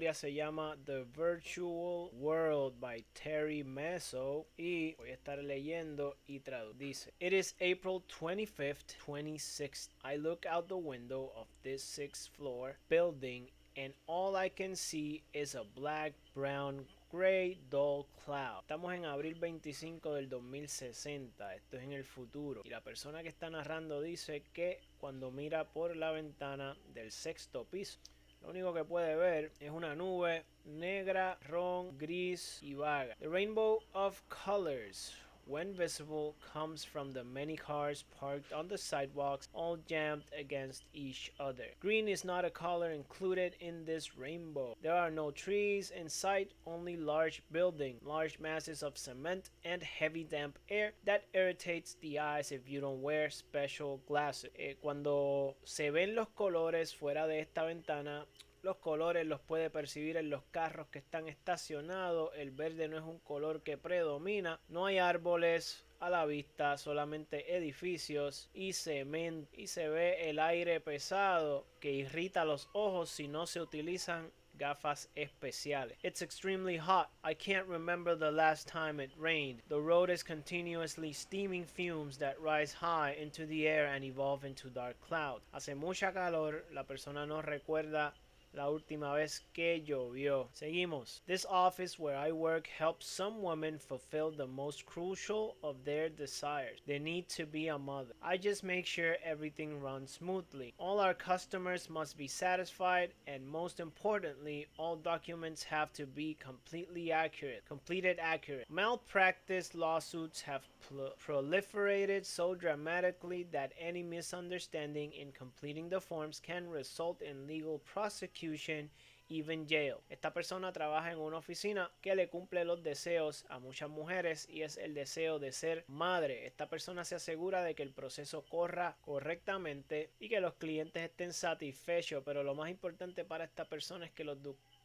Se llama The Virtual World by Terry Meso y voy a estar leyendo y traduciendo. Dice: It is April 25th, 2006. I look out the window of this sixth floor building and all I can see is a black, brown, gray, dull cloud. Estamos en abril 25 del 2060. Esto es en el futuro. Y la persona que está narrando dice que cuando mira por la ventana del sexto piso, lo único que puede ver es una nube negra, ron, gris y vaga. The rainbow of colors, when visible, comes from the many cars parked on the sidewalks, all jammed against each other. Green is not a color included in this rainbow. There are no trees in sight, only large buildings, large masses of cement, and heavy damp air that irritates the eyes if you don't wear special glasses. Cuando se ven los colores fuera de esta ventana, los colores los puede percibir en los carros que están estacionados. El verde no es un color que predomina. No hay árboles a la vista, solamente edificios y cemento. Y se ve el aire pesado que irrita los ojos si no se utilizan gafas especiales. It's extremely hot. I can't remember the last time it rained. The road is continuously steaming fumes that rise high into the air and evolve into dark clouds. Hace mucha calor. La persona no recuerda la última vez que llovió. Seguimos. This office where I work helps some women fulfill the most crucial of their desires. They need to be a mother. I just make sure everything runs smoothly. All our customers must be satisfied, and most importantly, all documents have to be completed accurate. Malpractice lawsuits have proliferated so dramatically that any misunderstanding in completing the forms can result in legal prosecution, even jail. Esta persona trabaja en una oficina que le cumple los deseos a muchas mujeres y es el deseo de ser madre. Esta persona se asegura de que el proceso corra correctamente y que los clientes estén satisfechos, pero lo más importante para esta persona es que los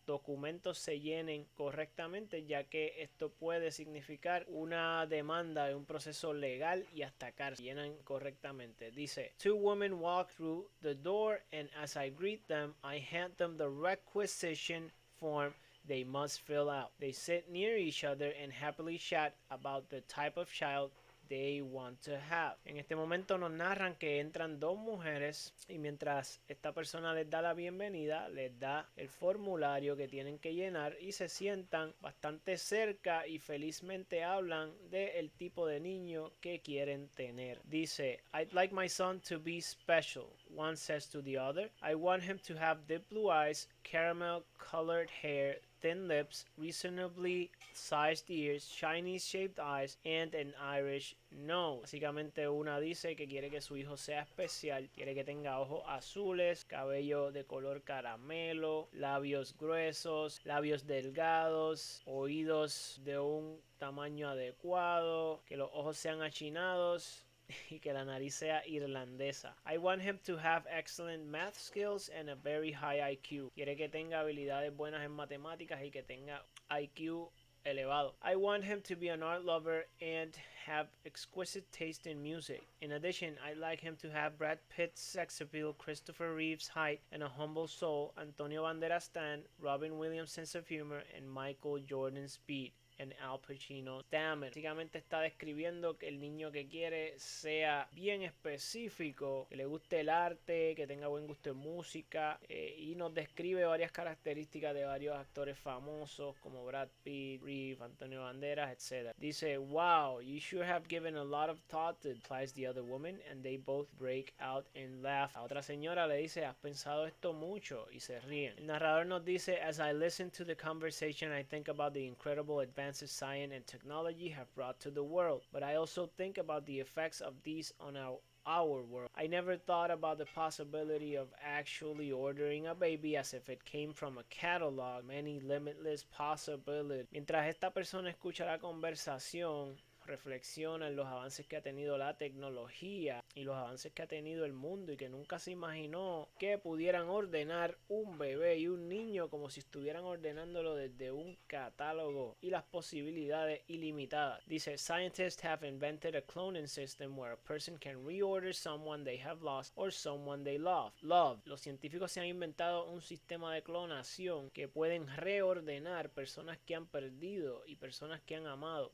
documentos se llenen correctamente, ya que esto puede significar una demanda de un proceso legal y hasta cárcel. Llenan correctamente. Dice: Two women walk through the door and as I greet them, I hand them the requisition form they must fill out. They sit near each other and happily chat about the type of child they want to have. En este momento nos narran que entran dos mujeres y mientras esta persona les da la bienvenida, les da el formulario que tienen que llenar y se sientan bastante cerca y felizmente hablan del tipo de niño que quieren tener. Dice: I'd like my son to be special. One says to the other, I want him to have deep blue eyes, caramel colored hair, thin lips, reasonably sized ears, Chinese shaped eyes, and an Irish nose. Básicamente una dice que quiere que su hijo sea especial, quiere que tenga ojos azules, cabello de color caramelo, labios gruesos, labios delgados, oídos de un tamaño adecuado, que los ojos sean achinados y que la nariz sea irlandesa. I want him to have excellent math skills and a very high IQ. Quiere que tenga habilidades buenas en matemáticas y que tenga IQ elevado. I want him to be an art lover and have exquisite taste in music. In addition, I'd like him to have Brad Pitt's sex appeal, Christopher Reeve's height and a humble soul, Antonio Banderas' stand, Robin Williams' sense of humor, and Michael Jordan's speed. En Al Pacino stammer. Básicamente está describiendo que el niño que quiere sea bien específico, que le guste el arte, que tenga buen gusto en música, y nos describe varias características de varios actores famosos como Brad Pitt, Reeve, Antonio Banderas, etc. Dice: wow, you sure have given a lot of thought to, replies the other woman, and they both break out in laugh. A otra señora le dice: has pensado esto mucho, y se ríen. El narrador nos dice: as I listen to the conversation, I think about the incredible advances science and technology have brought to the world, but I also think about the effects of these on our world. I never thought about the possibility of actually ordering a baby as if it came from a catalog. Many limitless possibilities. Mientras esta persona escucha la conversación, reflexiona en los avances que ha tenido la tecnología y los avances que ha tenido el mundo y que nunca se imaginó que pudieran ordenar un bebé y un niño como si estuvieran ordenándolo desde un catálogo y las posibilidades ilimitadas. Dice, scientists have invented a cloning system where a person can reorder someone they have lost or someone they love. Los científicos se han inventado un sistema de clonación que pueden reordenar personas que han perdido y personas que han amado.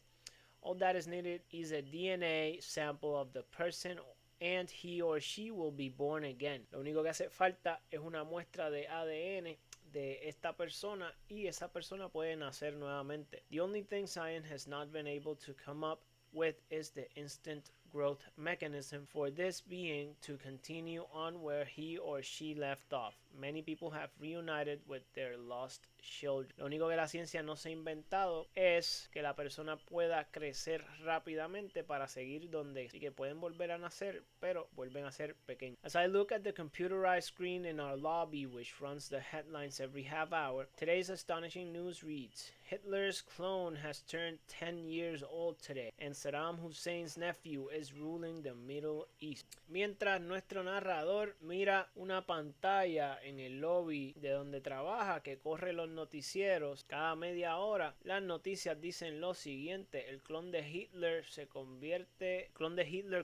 All that is needed is a DNA sample of the person and he or she will be born again. Lo único que hace falta es una muestra de ADN de esta persona y esa persona puede nacer nuevamente. The only thing science has not been able to come up with is the instant growth mechanism for this being to continue on where he or she left off. Many people have reunited with their lost children. Lo único que la ciencia no se ha inventado es que la persona pueda crecer rápidamente para seguir donde, así que pueden volver a nacer, pero vuelven a ser pequeños. As I look at the computerized screen in our lobby, which runs the headlines every half hour, today's astonishing news reads, Hitler's clone has turned 10 years old today, and Saddam Hussein's nephew is ruling the Middle East. Mientras nuestro narrador mira una pantalla en el lobby de donde trabaja que corre los noticieros cada media hora, las noticias dicen lo siguiente: el clon de Hitler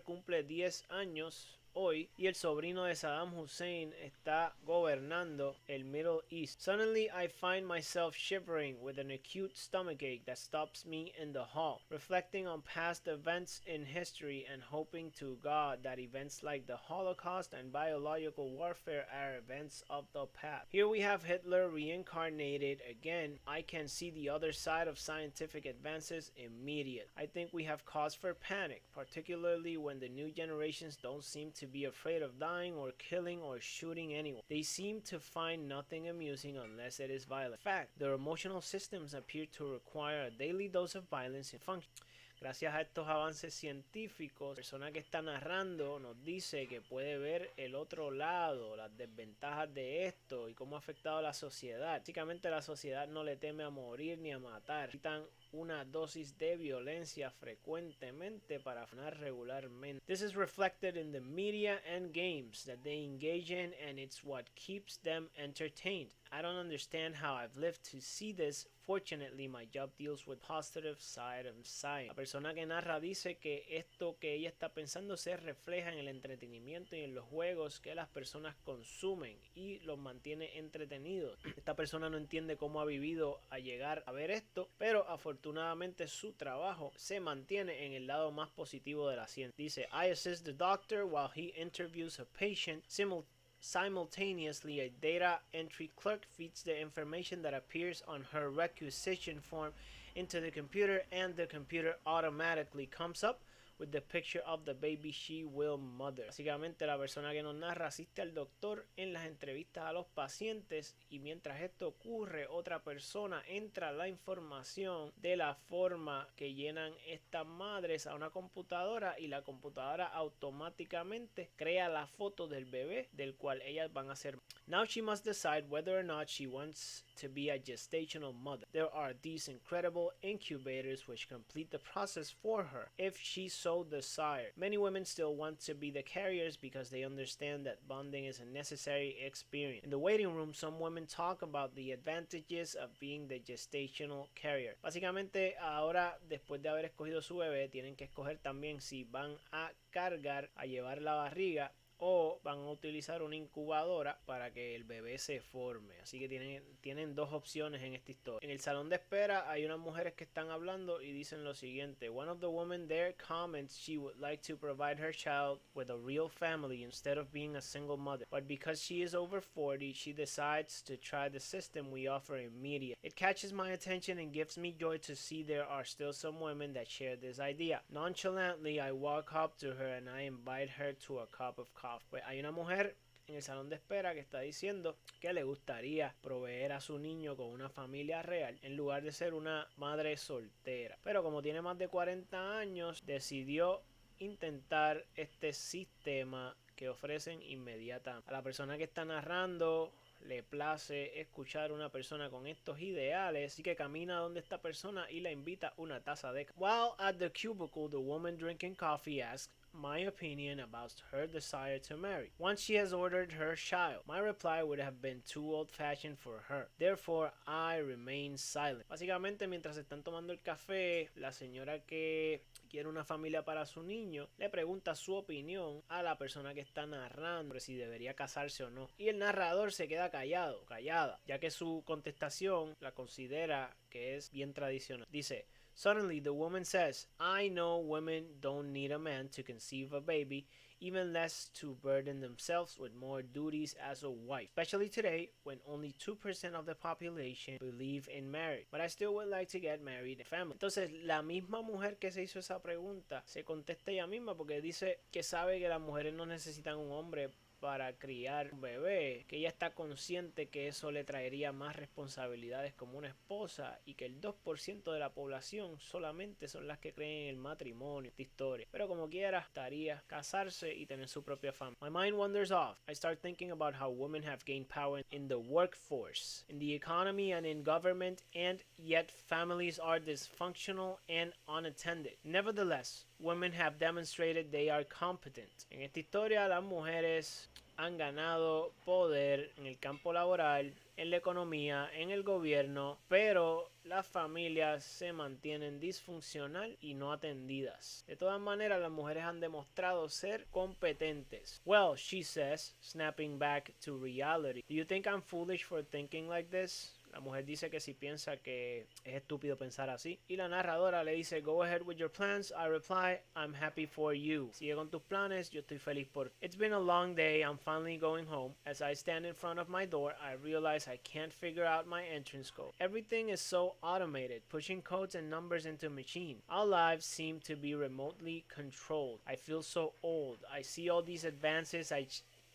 cumple 10 años hoy y el sobrino de Saddam Hussein está gobernando el Middle East. Suddenly I find myself shivering with an acute stomachache that stops me in the hall, reflecting on past events in history and hoping to God that events like the Holocaust and biological warfare are events of the past. Here we have Hitler reincarnated again. I can see the other side of scientific advances immediate. I think we have cause for panic, particularly when the new generations don't seem to be afraid of dying or killing or shooting anyone. They seem to find nothing amusing unless it is violent. In fact, their emotional systems appear to require a daily dose of violence in function. Gracias a estos avances científicos, la persona que está narrando nos dice que puede ver el otro lado, las desventajas de esto y cómo ha afectado a la sociedad. Básicamente la sociedad no le teme a morir ni a matar. Necesitan una dosis de violencia frecuentemente para frenar regularmente. This is reflected in the media and games that they engage in, and it's what keeps them entertained. I don't understand how I've lived to see this. Fortunately, my job deals with positive side of science. La persona que narra dice que esto que ella está pensando se refleja en el entretenimiento y en los juegos que las personas consumen y los mantiene entretenidos. Esta persona no entiende cómo ha vivido a llegar a ver esto, pero afortunadamente su trabajo se mantiene en el lado más positivo de la ciencia. Dice, I assist the doctor while he interviews a patient. Simultaneously, a data entry clerk feeds the information that appears on her requisition form into the computer, and the computer automatically comes up with the picture of the baby she will mother. Básicamente la persona que nos narra asiste al doctor en las entrevistas a los pacientes y mientras esto ocurre otra persona entra la información de la forma que llenan estas madres a una computadora y la computadora automáticamente crea la foto del bebé del cual ellas van a ser. Now she must decide whether or not she wants to be a gestational mother. There are these incredible incubators which complete the process for her if she so desires. Many women still want to be the carriers because they understand that bonding is a necessary experience. In the waiting room, some women talk about the advantages of being the gestational carrier. Básicamente, ahora después de haber escogido su bebé, tienen que escoger también si van a cargar, a llevar la barriga o van a utilizar una incubadora para que el bebé se forme. Así que tienen dos opciones en esta historia. En el salón de espera hay unas mujeres que están hablando y dicen lo siguiente. One of the women there comments she would like to provide her child with a real family instead of being a single mother. But because she is over 40, she decides to try the system we offer immediately. It catches my attention and gives me joy to see there are still some women that share this idea. Nonchalantly, I walk up to her and I invite her to a cup of coffee. Pues hay una mujer en el salón de espera que está diciendo que le gustaría proveer a su niño con una familia real en lugar de ser una madre soltera. Pero como tiene más de 40 años, decidió intentar este sistema que ofrecen inmediatamente. A la persona que está narrando le place escuchar a una persona con estos ideales, así que camina donde esta persona y la invita una taza de café. While at the cubicle, the woman drinking coffee asks my opinion about her desire to marry. Once she has ordered her child, my reply would have been too old-fashioned for her. Therefore, I remain silent. Básicamente, mientras están tomando el café, la señora que quiere una familia para su niño le pregunta su opinión a la persona que está narrando sobre si debería casarse o no. Y el narrador se queda callada, ya que su contestación la considera que es bien tradicional. Dice: Suddenly, the woman says, I know women don't need a man to conceive a baby, even less to burden themselves with more duties as a wife, especially today when only 2% of the population believe in marriage. But I still would like to get married and family. Entonces, la misma mujer que se hizo esa pregunta se contesta ella misma porque dice que sabe que las mujeres no necesitan un hombre para criar un bebé, que ella está consciente que eso le traería más responsabilidades como una esposa y que el 2% de la población solamente son las que creen en el matrimonio, esta historia. Pero como quiera, estaría casarse y tener su propia familia. My mind wanders off. I start thinking about how women have gained power in the workforce, in the economy and in government, and yet families are dysfunctional and unattended. Nevertheless, women have demonstrated they are competent. En esta historia, las mujeres han ganado poder en el campo laboral, en la economía, en el gobierno, pero las familias se mantienen disfuncional y no atendidas. De todas maneras, las mujeres han demostrado ser competentes. Well, she says, snapping back to reality. Do you think I'm foolish for thinking like this? La mujer dice que si piensa que es estúpido pensar así. Y la narradora le dice, go ahead with your plans. I reply, I'm happy for you. Sigue con tus planes, yo estoy feliz por ti. It's been a long day, I'm finally going home. As I stand in front of my door, I realize I can't figure out my entrance code. Everything is so automated, pushing codes and numbers into a machine. Our lives seem to be remotely controlled. I feel so old. I see all these advances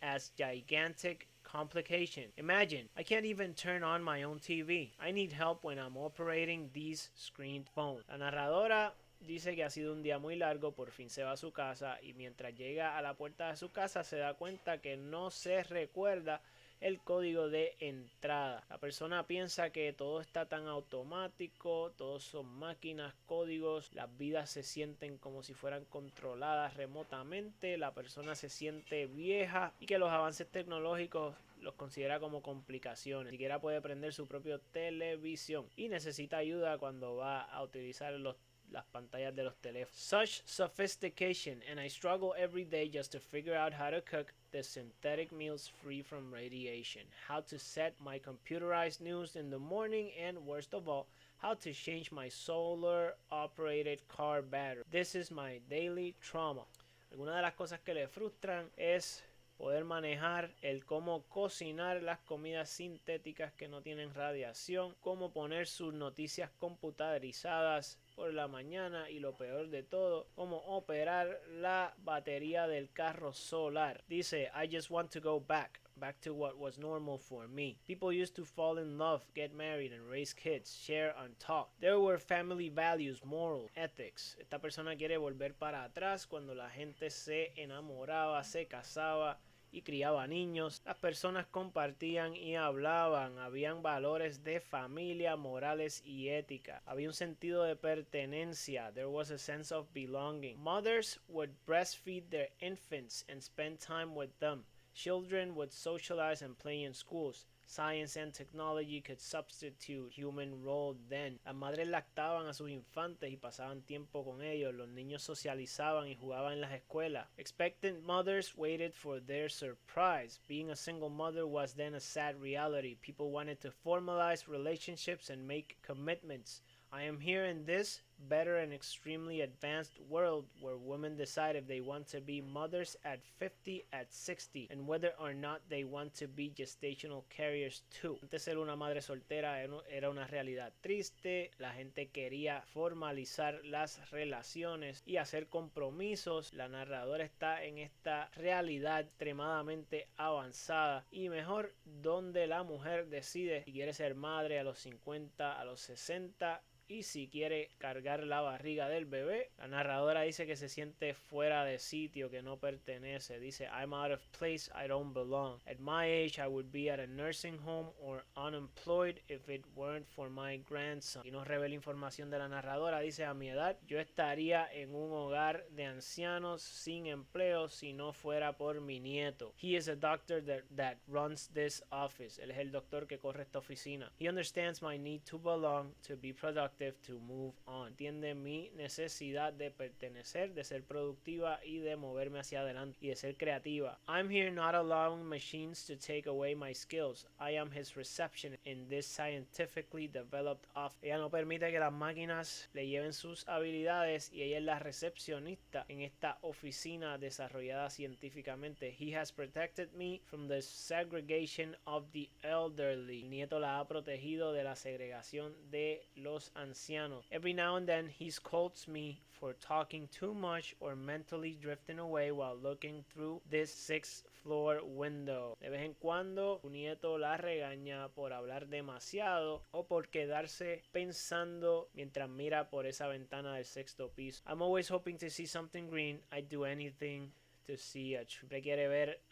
as gigantic complication. Imagine, I can't even turn on my own TV. I need help when I'm operating these screened phones. La narradora dice que ha sido un día muy largo, por fin se va a su casa y mientras llega a la puerta de su casa se da cuenta que no se recuerda el código de entrada. La persona piensa que todo está tan automático, todos son máquinas, códigos, las vidas se sienten como si fueran controladas remotamente, la persona se siente vieja y que los avances tecnológicos los considera como complicaciones. Ni siquiera puede prender su propia televisión y necesita ayuda cuando va a utilizar las pantallas de los teléfonos. Such sophistication, and I struggle every day just to figure out how to cook the synthetic meals free from radiation, how to set my computerized news in the morning, and worst of all, how to change my solar operated car battery. This is my daily trauma. Algunas de las cosas que le frustran es poder manejar el cómo cocinar las comidas sintéticas que no tienen radiación, cómo poner sus noticias computarizadas por la mañana y lo peor de todo, cómo operar la batería del carro solar. Dice, I just want to go back to what was normal for me. People used to fall in love, get married and raise kids, share and talk. There were family values, moral, ethics. Esta persona quiere volver para atrás cuando la gente se enamoraba, se casaba y criaba niños. Las personas compartían y hablaban, habían valores de familia, morales y ética. Había un sentido de pertenencia. There was a sense of belonging. Mothers would breastfeed their infants and spend time with them. Children would socialize and play in schools. Science and technology could substitute human role then. Las madres lactaban a sus infantes y pasaban tiempo con ellos. Los niños socializaban y jugaban en las escuelas. Expectant mothers waited for their surprise. Being a single mother was then a sad reality. People wanted to formalize relationships and make commitments. I am here in this better and extremely advanced world where women decide if they want to be mothers at 50, at 60, and whether or not they want to be gestational carriers too. Antes ser una madre soltera era una realidad triste, la gente quería formalizar las relaciones y hacer compromisos. La narradora está en esta realidad extremadamente avanzada y mejor donde la mujer decide si quiere ser madre a los 50, a los 60 y si quiere cargar la barriga del bebé. La narradora dice que se siente fuera de sitio, que no pertenece. Dice, I'm out of place, I don't belong. At my age, I would be at a nursing home or unemployed if it weren't for my grandson. Y nos revela información de la narradora. Dice, a mi edad, yo estaría en un hogar de ancianos sin empleo si no fuera por mi nieto. He is a doctor that runs this office. Él es el doctor que corre esta oficina. He understands my need to belong, to be productive, to move on. Entiende mi necesidad de pertenecer, de ser productiva y de moverme hacia adelante y de ser creativa. I'm here not allowing machines to take away my skills. I am his reception in this scientifically developed office. Ella no permite que las máquinas le lleven sus habilidades y ella es la recepcionista en esta oficina desarrollada científicamente. He has protected me from the segregation of the elderly. El nieto la ha protegido de la segregación de los ancianos. Every now and then he scolds me for talking too much or mentally drifting away while looking through this sixth floor window. De vez en cuando su nieto la regaña por hablar demasiado o por quedarse pensando mientras mira por esa ventana del sexto piso. I'm always hoping to see something green. I'd do anything to see a tree.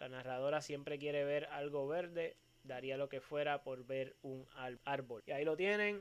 La narradora siempre quiere ver algo verde. Daría lo que fuera por ver un árbol. Y ahí lo tienen.